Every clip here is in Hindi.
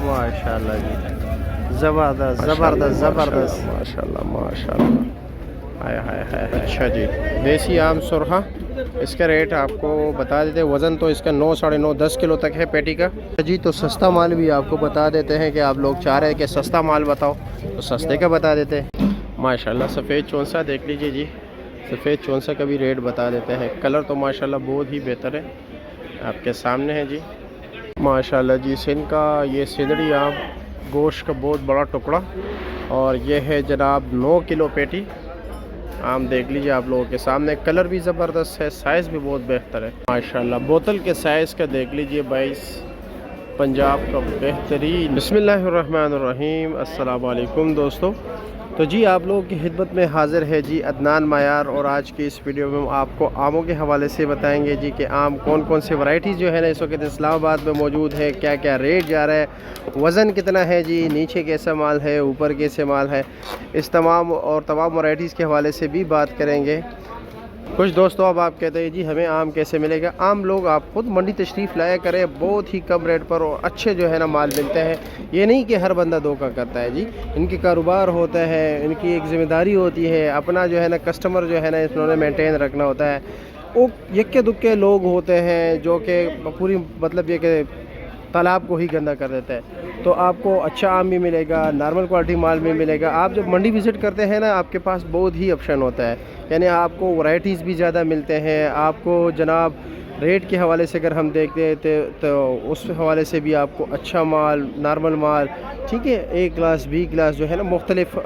माशाल्लाह जी, ज़बरदस्त ज़बरदस्त ज़बरदस्त, माशाल्लाह माशाल्लाह। हाय हाय हाय। अच्छा जी, देसी आम सुरखा, इसका रेट आपको बता देते हैं। वज़न तो इसका 9 साढ़े 9 10 किलो तक है पेटी का जी। तो सस्ता माल भी आपको बता देते हैं कि आप लोग चाह रहे हैं कि सस्ता माल बताओ, तो सस्ते का बता देते हैं। माशाल्लाह सफ़ेद चौंसा देख लीजिए जी, सफ़ेद चौंसा का भी रेट बता देते हैं। कलर तो माशाल्लाह बहुत ही बेहतर है, आपके सामने है जी। माशाल्लाह जी, सिंध का ये सिंदड़ी आम, गोश्त का बहुत बड़ा टुकड़ा, और ये है जनाब 9 किलो पेटी आम देख लीजिए आप लोगों के सामने। कलर भी ज़बरदस्त है, साइज़ भी बहुत बेहतर है माशाल्लाह। बोतल के साइज़ का देख लीजिए 22, पंजाब का बेहतरीन। बिस्मिल्लाहिर्रहमानिर्रहीम, अस्सलाम वालेकुम दोस्तों। तो जी आप लोगों की खिदमत में हाज़िर है जी अदनान मायार, और आज की इस वीडियो में हम आपको आमों के हवाले से बताएंगे जी कि आम कौन कौन से वैरायटीज़ जो है ना इस वक्त इस्लामाबाद में मौजूद है, क्या क्या रेट जा रहा है, वज़न कितना है जी, नीचे कैसा माल है, ऊपर कैसे माल है, इस तमाम वैरायटीज़ के हवाले से भी बात करेंगे। कुछ दोस्तों अब आप कहते हैं जी हमें आम कैसे मिलेगा। आम लोग आप खुद मंडी तशरीफ़ लाया करें, बहुत ही कम रेट पर और अच्छे जो है ना माल मिलते हैं। ये नहीं कि हर बंदा धोखा करता है जी, इनकी कारोबार होता है, इनकी एक ज़िम्मेदारी होती है, अपना जो है ना कस्टमर जो है ना इन्होंने मेंटेन रखना होता है। वो यक्के दुक्के लोग होते हैं जो कि पूरी मतलब ये कि तालाब को ही गंदा कर देता है। तो आपको अच्छा आम भी मिलेगा, नॉर्मल क्वालिटी माल भी मिलेगा। आप जब मंडी विज़िट करते हैं ना, आपके पास बहुत ही ऑप्शन होता है, यानी आपको वैरायटीज़ भी ज़्यादा मिलते हैं। आपको जनाब रेट के हवाले से अगर हम देखते हैं तो उस हवाले से भी आपको अच्छा माल, नॉर्मल माल, ठीक है, ए क्लास बी क्लास जो है ना मुख्तलिफ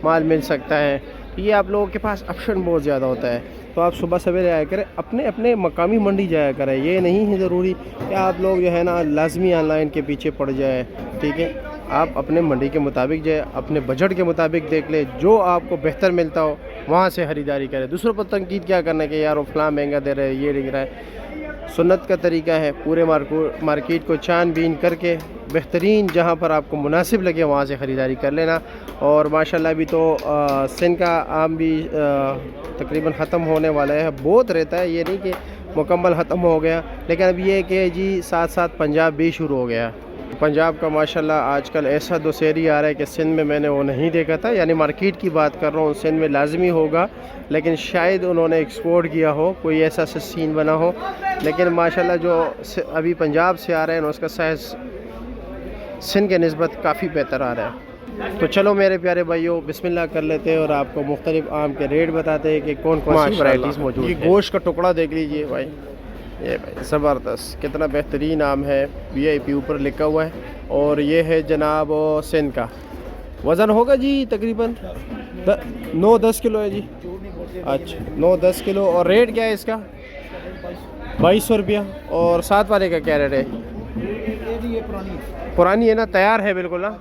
माल मिल सकता है। ये आप लोगों के पास ऑप्शन बहुत ज़्यादा होता है। तो आप सुबह सवेरे आया करें, अपने अपने मकामी मंडी जाया करें। ये नहीं है ज़रूरी कि आप लोग जो है ना लाजमी ऑनलाइन के पीछे पड़ जाए, ठीक है। आप अपने मंडी के मुताबिक जाए, अपने बजट के मुताबिक देख ले, जो आपको बेहतर मिलता हो वहाँ से ख़रीदारी करें। दूसरों पर तनकीद क्या करना कि यार वो फलां महंगा दे रहे हैं, ये दिख रहा है। सुन्नत का तरीका है पूरे मार्केट को छानबीन करके बेहतरीन जहाँ पर आपको मुनासिब लगे वहाँ से ख़रीदारी कर लेना। और माशाल्लाह भी तो सिंध का आम भी तकरीबन ख़त्म होने वाला है। बहुत रहता है, ये नहीं कि मुकम्मल ख़त्म हो गया, लेकिन अब ये कि जी साथ साथ पंजाब भी शुरू हो गया। पंजाब का माशाल्लाह आजकल ऐसा दशहरी आ रहा है कि सिंध में मैंने वो नहीं देखा था, यानी मार्केट की बात कर रहा हूँ। सिंध में लाजमी होगा, लेकिन शायद उन्होंने एक्सपोर्ट किया हो, कोई ऐसा सीन बना हो। लेकिन माशाल्लाह जो अभी पंजाब से आ रहे हैं उसका साइज़ सिंध के निस्बत काफ़ी बेहतर आ रहा है। तो चलो मेरे प्यारे भाइयों, बिस्मिल्लाह कर लेते हैं और आपको मुख्तलिफ आम के रेट बताते हैं कि कौन कौन सी वैरायटीज़ मौजूद है। ये गोश्त का टुकड़ा देख लीजिए भाई, ये भाई ज़बरदस्त, कितना बेहतरीन आम है, VIP ऊपर लिखा हुआ है। और ये है जनाब सिंध का। वज़न होगा जी तकरीबन 9-10 किलो है जी। अच्छा 9-10 किलो। और रेट क्या है इसका? 2200 रुपया। और साथ वाले का क्या रेट है? पुरानी है ना, तैयार है बिल्कुल ना,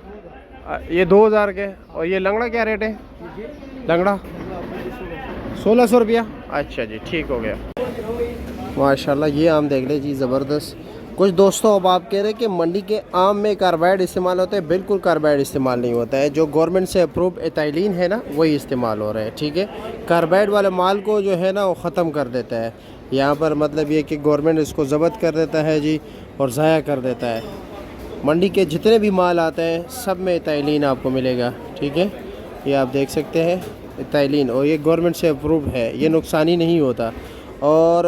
ये 2000 के। और ये लंगड़ा क्या रेट है? लंगड़ा 1600 रुपया। अच्छा जी, ठीक हो गया। माशाल्लाह ये आम देख ले जी, ज़बरदस्त। कुछ दोस्तों अब आप कह रहे हैं कि मंडी के आम में कार्बाइड इस्तेमाल होता है। बिल्कुल कार्बाइड इस्तेमाल नहीं होता है, जो गवर्नमेंट से अप्रूव एथाइलिन है ना वही इस्तेमाल हो रहा है, ठीक है। कार्बाइड वाले माल को जो है ना वो ख़त्म कर देता है यहाँ पर, मतलब ये कि गवर्नमेंट इसको ज़ब्त कर देता है जी और ज़ाया कर देता है। मंडी के जितने भी माल आते हैं सब में एथाइलिन आपको मिलेगा, ठीक है। ये आप देख सकते हैं एथाइलिन, और ये गवर्नमेंट से अप्रूव है, ये नुकसान ही नहीं होता। और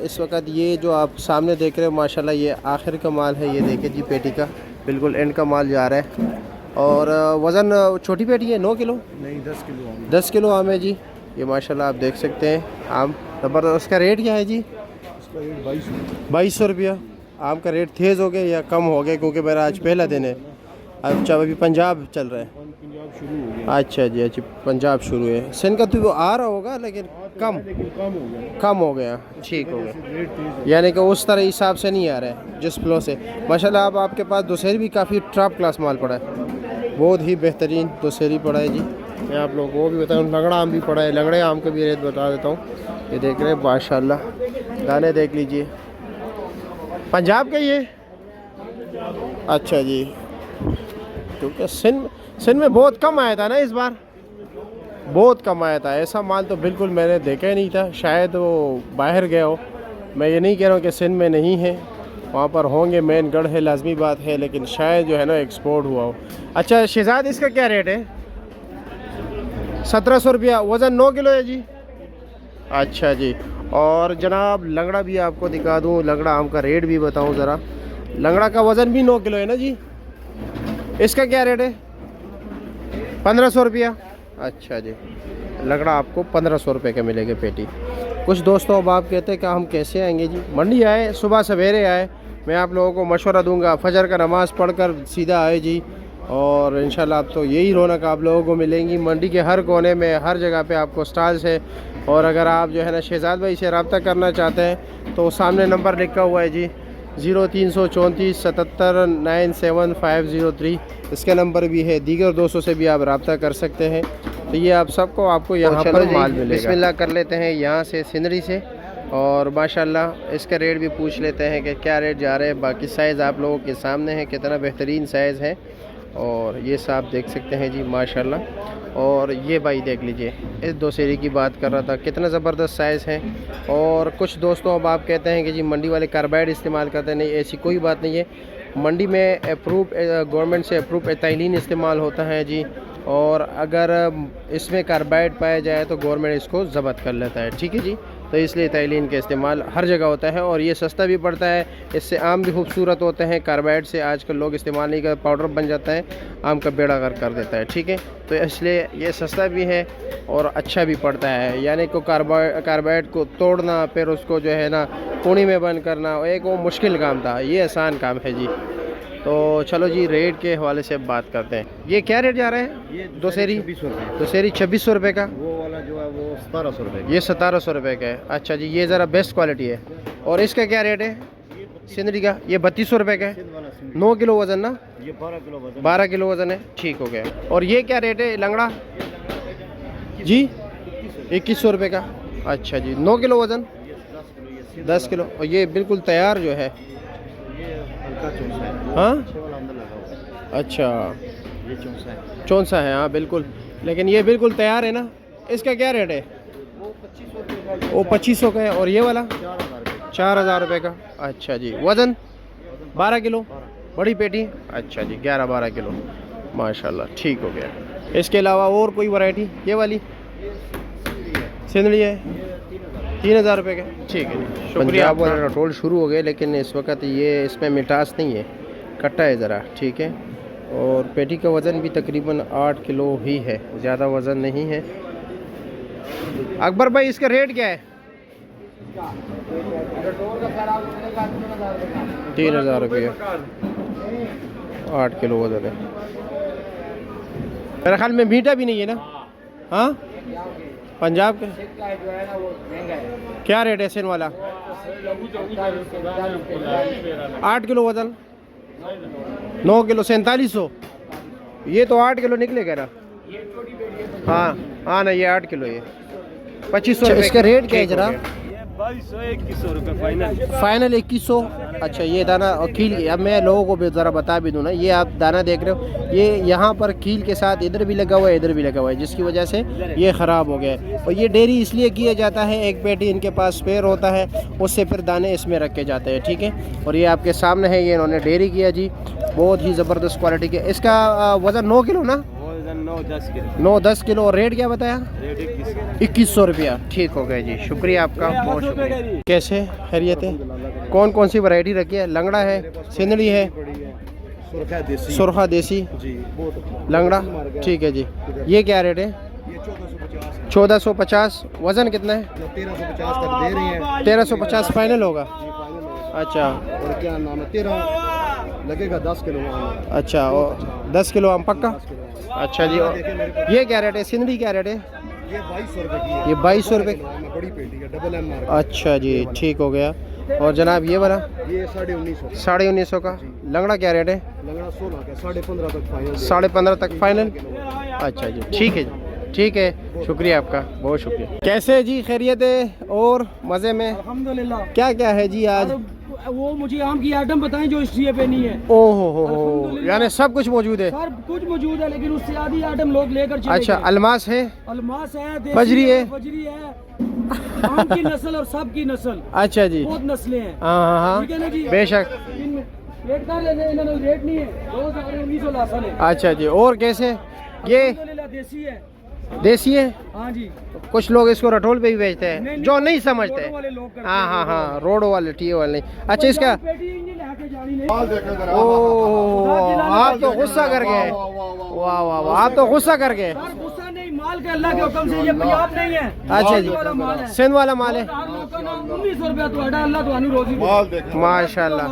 इस वक्त ये जो आप सामने देख रहे हो माशाल्लाह ये आखिर का माल है। ये देखिए जी पेटी का बिल्कुल एंड का माल जा रहा है। और वज़न छोटी पेटी है, 9 किलो नहीं 10 किलो आम। 10 किलो आम है जी। ये माशाल्लाह आप देख सकते हैं आम ज़बरदस्त। उसका रेट क्या है जी? इसका रेट 2200 रुपया। आम का रेट तेज़ हो गया या कम हो गया? क्योंकि मेरा आज पहला दिन है। अच्छा अभी पंजाब चल रहा है। पंजाब शुरू हो गया। अच्छा जी, अच्छा पंजाब शुरू है। सिंध का तो आ रहा होगा लेकिन कम कम हो गया, ठीक हो गया, रेट तेज। यानी कि उस तरह हिसाब से नहीं आ रहा है जिस फ्लो से। माशाल्लाह अब आपके पास दशहरी भी काफ़ी टॉप क्लास माल पड़ा है, बहुत ही बेहतरीन दशहरी पड़ा है जी। मैं आप लोगों को वो भी बताऊँ, लंगड़ा आम भी पड़ा है। लंगड़े आम का भी रेट बता देता हूँ। ये देख रहे हैं माशाल्लाह, दाने देख लीजिए। पंजाब का ये अच्छा जी, क्योंकि सिंध में बहुत कम आया था ना इस बार, बहुत कम आया था। ऐसा माल तो बिल्कुल मैंने देखा ही नहीं था, शायद वो बाहर गया हो। मैं ये नहीं कह रहा हूँ कि सिंध में नहीं है, वहाँ पर होंगे, मेन गढ़ है, लाजमी बात है, लेकिन शायद जो है ना एक्सपोर्ट हुआ हो। अच्छा शहजाद, इसका क्या रेट है? 1700 रुपया। वज़न 9 किलो है जी। अच्छा जी। और जनाब लंगड़ा भी आपको दिखा दूँ, लंगड़ा आम का रेट भी बताऊँ ज़रा। लंगड़ा का वज़न भी 9 किलो है ना जी। इसका क्या रेट है? 1500 रुपया। अच्छा जी, लंगड़ा आपको 1500 रुपये का मिलेगा पेटी। कुछ दोस्तों अब आप कहते हैं कि हम कैसे आएंगे जी? मंडी आए, सुबह सवेरे आए, मैं आप लोगों को मशवरा दूंगा, फजर का नमाज़ पढ़कर सीधा आए जी। और इंशाल्लाह अब तो यही रौनक आप लोगों को मिलेंगी। मंडी के हर कोने में, हर जगह पे आपको स्टॉल्स है। और अगर आप जो है ना शहजाद भाई से रब्ता करना चाहते हैं तो सामने नंबर लिखा हुआ है जी 0334 77 97503। इसका नंबर भी है। दीगर दोस्तों से भी आप रब्ता कर सकते हैं। तो ये आप सबको आपको यहाँ पर माल मिलेगा। बिस्मिल्लाह कर लेते हैं यहाँ से, सिंदरी से। और माशाल्लाह इसका रेट भी पूछ लेते हैं कि क्या रेट जा रहे हैं। बाकी साइज़ आप लोगों के सामने है, कितना बेहतरीन साइज़ है। और ये साहब देख सकते हैं जी माशाल्लाह। और ये भाई देख लीजिए, इस दोसेरी की बात कर रहा था, कितना ज़बरदस्त साइज़ है। और कुछ दोस्तों अब आप कहते हैं कि जी मंडी वाले कार्बाइड इस्तेमाल करते हैं। नहीं, ऐसी कोई बात नहीं है। मंडी में अप्रूव, गवर्नमेंट से अप्रूव एथाइलिन इस्तेमाल होता है जी। और अगर इसमें कार्बाइड पाया जाए तो गवर्नमेंट इसको ज़ब्त कर लेता है, ठीक है जी। तो इसलिए एथाइलिन का इस्तेमाल हर जगह होता है और ये सस्ता भी पड़ता है। इससे आम भी खूबसूरत होते हैं। कार्बाइड से आजकल लोग इस्तेमाल नहीं कर, पाउडर बन जाता है, आम का बेड़ा गर्क कर देता है, ठीक है। तो इसलिए ये सस्ता भी है और अच्छा भी पड़ता है। यानी को कार्बाइड को तोड़ना, फिर उसको जो है ना पुणी में बंद करना, एक वो मुश्किल काम था, ये आसान काम है जी। तो चलो जी रेट के हवाले से बात करते हैं। ये क्या रेट जा रहा है? ये दोसेरी 2600 रुपये। दोसेरी 2600 रुपये का। वो वाला जो है वो 1700 रुपये। ये 1700 रुपये का है। अच्छा जी, ये ज़रा बेस्ट क्वालिटी है। और इसका क्या रेट है सिंदरी का? ये 3200 रुपये का है। 9 किलो वज़न ना? ये 12 किलो वजन। 12 किलो वज़न है, ठीक हो गया। और ये क्या रेट है लंगड़ा जी? 2100 रुपये का। अच्छा जी, 9 किलो वज़न, 10 किलो। और ये बिल्कुल तैयार जो है, हाँ अच्छा ये चौंसा है। चौंसा है, हाँ बिल्कुल। लेकिन ये बिल्कुल तैयार है ना। इसका क्या रेट है? वो 2500 का है। और ये वाला 4000 रुपये का। अच्छा जी, वज़न 12 किलो, बड़ी पेटी। अच्छा जी, 11-12 किलो माशाल्लाह, ठीक हो गया। इसके अलावा और कोई वैरायटी? ये वाली सिंदड़ी है 3000 रुपये का, ठीक है जी, शुक्रिया। आप वाला रटोल शुरू हो गए, लेकिन इस वक्त ये इसमें मिठास नहीं है, कट्टा है ज़रा, ठीक है। और पेटी का वज़न भी तकरीबन 8 किलो ही है, ज़्यादा वज़न नहीं है। अकबर भाई इसका रेट क्या है? 3000 रुपये, 8 किलो वज़न है। मेरे ख्याल में मीठा भी नहीं है ना? हाँ, पंजाब का क्या रेट है सेन वाला? 8 किलो वज़न, 9 किलो 4700। ये तो 8 किलो निकलेगा ना? हाँ हाँ ना, ये 8 किलो, ये 2500। इसका रेट क्या है जरा? 2200-2100 रुपये फाइनल। फाइनल 2100। अच्छा, ये दाना और कील, अब मैं लोगों को भी ज़रा बता भी दूँ ना, ये आप दाना देख रहे हो, ये यहाँ पर कील के साथ इधर भी लगा हुआ है, इधर भी लगा हुआ है, जिसकी वजह से ये ख़राब हो गया है। और ये डेयरी इसलिए किया जाता है, एक पेटी इनके पास स्पेयर होता है, उससे फिर दाने इसमें रखे जाते हैं, ठीक है। और ये आपके सामने है, ये इन्होंने डेयरी किया जी, बहुत ही ज़बरदस्त क्वालिटी के। इसका वज़न 9 किलो ना? 9-10 किलो। और रेट क्या बताया? 2100 रुपया, ठीक हो गया जी, शुक्रिया आपका, बहुत शुक्रिया। कैसे खैरियत है? कौन कौन सी वैरायटी रखी है? लंगड़ा है, सिंदड़ी है, सुरखा देसी जी, बहुत लंगड़ा, ठीक है जी। ये क्या रेट है? 1450। वज़न कितना है? 1350 तक दे रही हैं। 1350 फाइनल होगा? अच्छा, और क्या नाम है, 13 लगेगा 10 किलो आम। अच्छा, और 10 किलो आम पक्का? अच्छा जी। ये क्या रेट है? सिंदड़ी क्या रेट है? ये 2200 रुपये की है। ये 2200 रुपये, बड़ी पेटी है, डबल एम मार्क। अच्छा जी, ठीक हो गया। और जनाब ये वाला? ये 1950। 1950 का। लंगड़ा क्या रेट है? लंगड़ा 16 का, 15.5 तक फाइनल। 15.5 तक फाइनल। अच्छा जी, ठीक है जी, ठीक है, शुक्रिया आपका, बहुत शुक्रिया। कैसे है जी, खैरियत है और मज़े में? अल्हम्दुलिल्लाह। क्या क्या है जी आज? वो मुझे आम की आइटम बताएं जो इस पे नहीं है। ओहो हो, यानी सब कुछ मौजूद है? सर कुछ मौजूद है, लेकिन उससे आधी आइटम लोग लेकर चले अच्छा, गए। अलमास है, अलमास है, फजरी है, फजरी है, आम की नस्ल और सब की नस्ल, अच्छा जी, बहुत नस्लें हैं। हाँ हाँ हाँ, ठीक है ना जी, बेशक। इनमें रेट का लेने इन्होंने रेट नहीं है, 2019 लासन है। अच्छा जी, और कैसे ये अल्हम्दुलिल्लाह देसी है। देसी है? हाँ जी, कुछ लोग इसको रटोल पे भी बेचते हैं जो नहीं समझते। रोडों वाले लोग करते हाँ हैं, हाँ रोडों हाँ, रोड वाले टी वाले नहीं। अच्छा इसका, पेटी इंजन लेके जानी नहीं। माल देखो जरा। ओ आप तो गुस्सा कर गए, वाह वाह वाह, आप तो गुस्सा कर गए। सर गुस्सा नहीं, माल के अल्लाह के हुक्म से, ये पंजाब नहीं है। अच्छा जी, वाला माल है। सिंध वाला माल है। 1900 रुपया तो अल्लाह तो रोजी माल देखो। माशाल्लाह।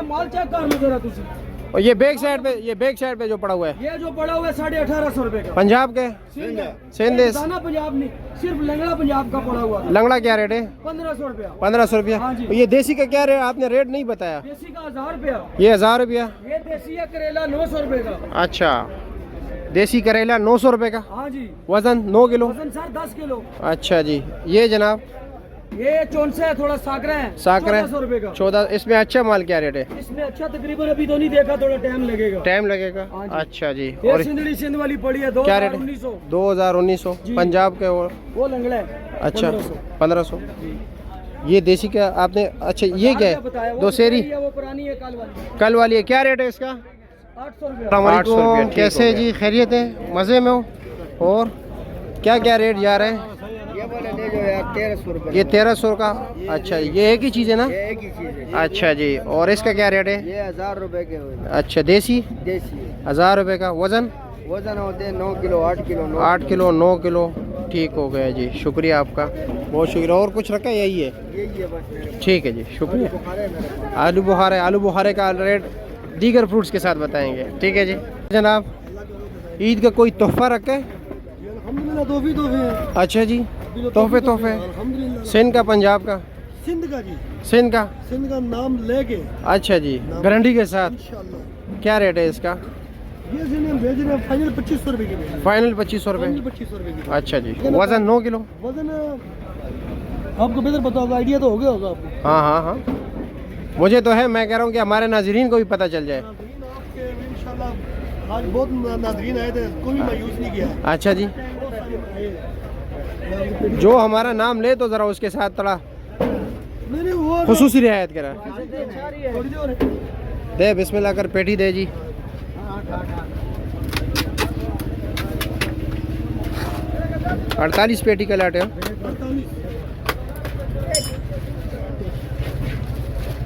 माल चेक कर लो जरा तुसी। और ये बैक साइड पे, ये बैक साइड पे जो पड़ा हुआ है ये जो पड़ा हुआ है 1850 रुपए का, पंजाब के सिंध है। सिंध दाना पंजाब नहीं, सिर्फ लंगड़ा पंजाब का पड़ा हुआ है। लंगड़ा क्या रेट है? 1500 रुपया। 1500 रुपया। हाँ जी। और ये देसी का क्या रेट, आपने रेट नहीं बताया? देसी का 1000 रुपया। ये 1000 रुपया। ये देसी है करेला 900 रुपए का। अच्छा, देसी करेला 900 रुपए का, हाँ जी, वजन 9 किलो। वजन सर 10 किलो। अच्छा जी, ये जनाब ये चौंसा है, थोड़ा साकरा है, साकरा 1400 रुपए का। 14। इसमें अच्छा माल क्या रेट है? इसमें अच्छा तकरीबन अभी तो नहीं देखा, थोड़ा टाइम लगेगा। टाइम लगेगा। हाँ जी। अच्छा जी, ये और सिंधड़ी सिंध वाली पड़ी है क्या रेट है? 1900। 2019 जी। पंजाब के। और वो लंगड़ा है। अच्छा 1500। 1500। ये देसी का आपने, अच्छा ये क्या है? बताया, वो दोसेरी पुरानी है, वो पुरानी है कल वाली। कल वाली है, क्या रेट है इसका? 800 रुपया। 800 रुपया। कैसे जी, खैरियत है, मज़े में हो? और क्या क्या रेट जा रहे हैं? ये वाले ले जो यार 1300 रुपए। ये 1300 का। अच्छा, ये एक ही चीज़ है ना? ये एक ही चीज है। अच्छा जी, और इसका क्या रेट है? ये 1000 रुपए के हुए। अच्छा, देसी देसी है। 1000 रुपए का। वज़न वजन होते हैं 9 किलो 8 किलो 8 किलो 9 किलो। ठीक हो गया जी, शुक्रिया आपका, बहुत शुक्रिया। और कुछ रखा है? यही है? यही है बस मेरे ठीक है जी, शुक्रिया। बुखार है मेरे पास। आलू बुखारे, आलू बुखारे का रेट दीगर फ्रूट्स के साथ बताएंगे। ठीक है जी जनाब, ईद का कोई तोहफा रखा है? अल्हम्दुलिल्लाह तोहफे है। अच्छा जी, तोहफे तोहफे। अल्हम्दुलिल्लाह। सिंध का, पंजाब का? सिंध का जी, सिंध का। सिंध का नाम लेके अच्छा जी, गारंटी के साथ। इंशाल्लाह। क्या रेट है इसका? ये जिन्हें हम भेज रहे हैं फाइनल 2500 रुपए की भेज रहे हैं। फाइनल 2500 रुपये। 2500 रुपए की। अच्छा जी, वज़न 9 किलो। वजन आपको बेहतर पता होगा, आइडिया तो हो गया होगा आपको। हाँ हाँ हाँ, मुझे तो है, मैं कह रहा हूँ कि हमारे नाजरीन को भी पता चल जाए। नाज़रीन आपके इंशाल्लाह आज बहुत नाज़रीन आए थे, कोई भी मायूस नहीं किया। अच्छा जी, बहुत सारे आए। जो हमारा नाम ले तो ज़रा उसके साथ थोड़ा नहीं वो खुसूसी रियायत करा थोड़ी देर है। दे। बिस्मिल्लाह कर, पेटी दे जी। 48 पेटी का लाट है। 48।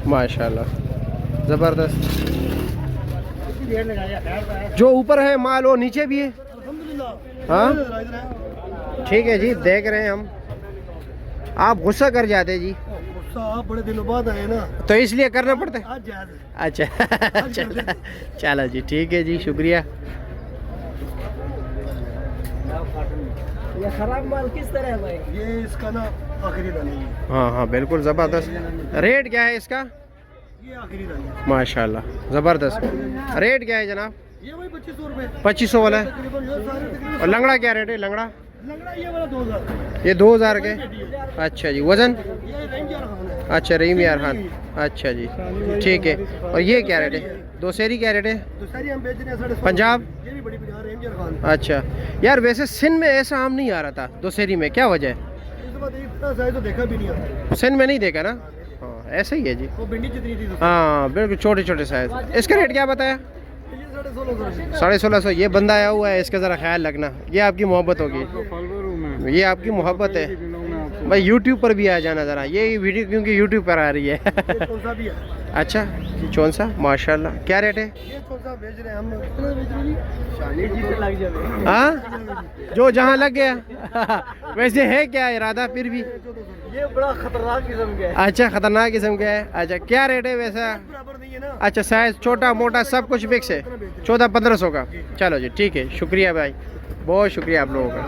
माशाल्लाह, ज़बरदस्त। जो ऊपर है माल वो नीचे भी है। अल्हम्दुलिल्लाह। हाँ इधर है। ठीक है जी, देख रहे हैं हम। आप गुस्सा कर जाते जी, गुस्सा आप बड़े दिनों बाद आए ना, तो इसलिए करना पड़ता है। आज जायज़ है। अच्छा चलो चलो जी, ठीक है जी, शुक्रिया। ये खराब माल किस तरह है भाई? ये इसका ना आखिरी दाना है। हाँ हाँ बिल्कुल ज़बरदस्त। रेट क्या है इसका? ये आखिरी दाना है। माशाल्लाह ज़बरदस्त। रेट क्या है जनाब? ये भाई 2500 रुपए। 2500 वाला है। तकरीबन ये सारे तकरीबन। और लंगड़ा क्या रेट है? लंगड़ा लंगड़ा ये वाला 2000। ये 2000 के। अच्छा जी, वज़न? ये रेंजर खाना है। अच्छा, रहीम यार खान। अच्छा जी, ठीक है। और ये क्या रेट है? दोसेरी क्या रेट है? तो सारी हम बेच रहे हैं 16.5। पंजाब? ये भी बड़ी बिहार रेंजर खान। अच्छा यार, वैसे सिंध में ऐसा आम नहीं आ रहा था दोसेरी में, क्या वजह है? इस बात इतना साइज तो देखा भी नहीं आता। सिंध में नहीं देखा ना? हाँ ऐसा ही है जी। वो भिंडी जितनी थी तो। हाँ बिल्कुल, छोटे छोटे साइज। इसका रेट क्या बताया? ये 1650। 1650। ये बंदा आया हुआ है, इसका ज़रा ख्याल रखना, ये आपकी मोहब्बत होगी, ये आपकी मोहब्बत है भाई। यूट्यूब पर भी आ जाना ज़रा, ये वीडियो क्योंकि यूट्यूब पर आ रही है। ये कौन सा भी है? अच्छा, कौन सा? माशाल्लाह, क्या रेट है? ये कौन सा बेच रहे हैं हम? कितना बेच रहे हैं? 40 जी पे लग जाए। हाँ, जो जहाँ लग गया। वैसे है क्या इरादा फिर भी? ये बड़ा खतरनाक किस्म का है। अच्छा, ख़तरनाक किस्म का है। अच्छा, क्या रेट है वैसा? बराबर नहीं है ना। अच्छा, साइज छोटा मोटा सब कुछ फिक्स है। 1400-1500 का। चलो जी, ठीक है, शुक्रिया भाई, बहुत शुक्रिया आप लोगों का।